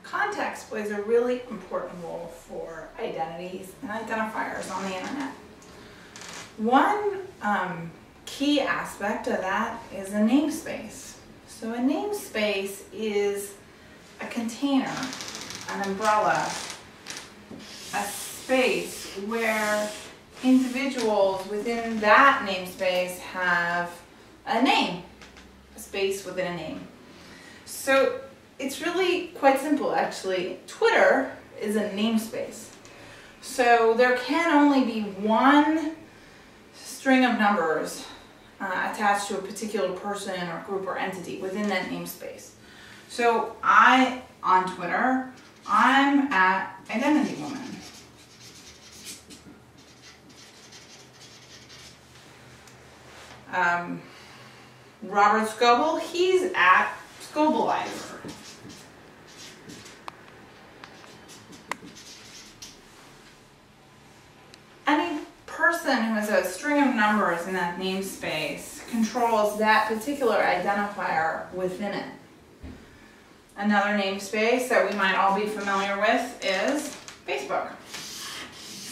context plays a really important role for identities and identifiers on the internet. One key aspect of that is a namespace. So a namespace is a container, an umbrella, a space where individuals within that namespace have a name, a space within a name. So it's really quite simple, actually. Twitter is a namespace. So there can only be one string of numbers attached to a particular person or group or entity within that namespace. So on Twitter, I'm at Identity Woman. Robert Scoble, he's at Scobleizer. Any person who has a string of numbers in that namespace controls that particular identifier within it. Another namespace that we might all be familiar with is Facebook.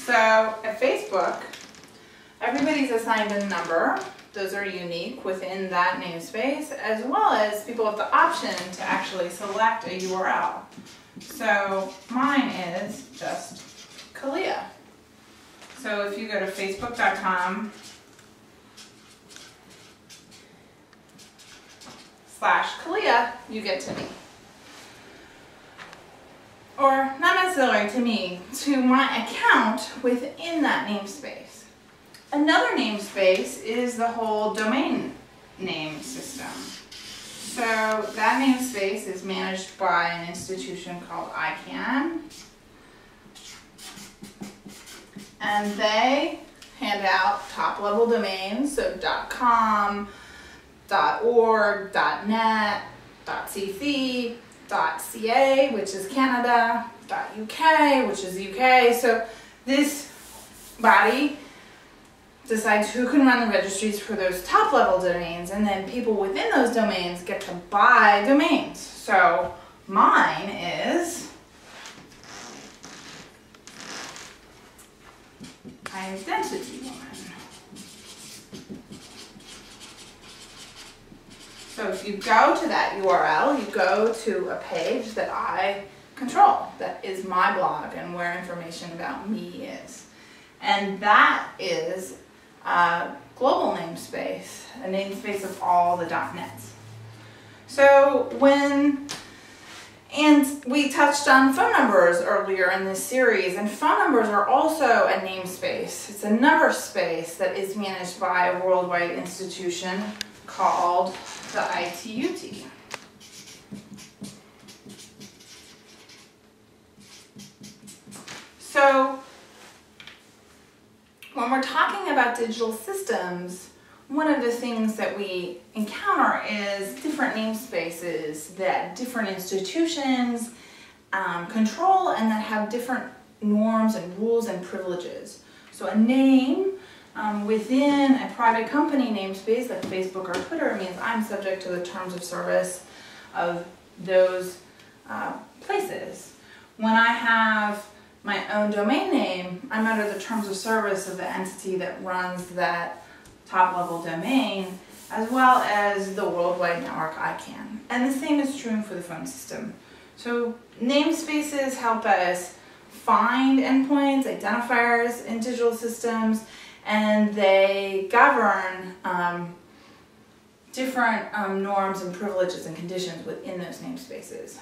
So at Facebook, everybody's assigned a number. Those are unique within that namespace, as well as people have the option to actually select a URL. So mine is just Kalia. So if you go to facebook.com/Kalia, you get to me. Or not necessarily to me, to my account within that namespace. Another namespace is the whole domain name system. So that namespace is managed by an institution called ICANN. And they hand out top-level domains, so .com, .org, .net, .cc, .ca, which is Canada, .uk, which is UK. So this body decides who can run the registries for those top-level domains, and then people within those domains get to buy domains. So mine is Identity Woman. So if you go to that URL, you go to a page that I control, that is my blog and where information about me is. And that is a global namespace, a namespace of all the .nets. So and we touched on phone numbers earlier in this series, and phone numbers are also a namespace. It's a number space that is managed by a worldwide institution called the ITUT. So when we're talking about digital systems, one of the things that we encounter is different namespaces that different institutions control and that have different norms and rules and privileges. So a name within a private company namespace like Facebook or Twitter means I'm subject to the terms of service of those places. When I have my own domain name, I'm under the terms of service of the entity that runs that top-level domain, as well as the worldwide network ICANN. And the same is true for the phone system. So namespaces help us find endpoints, identifiers in digital systems, and they govern different norms and privileges and conditions within those namespaces.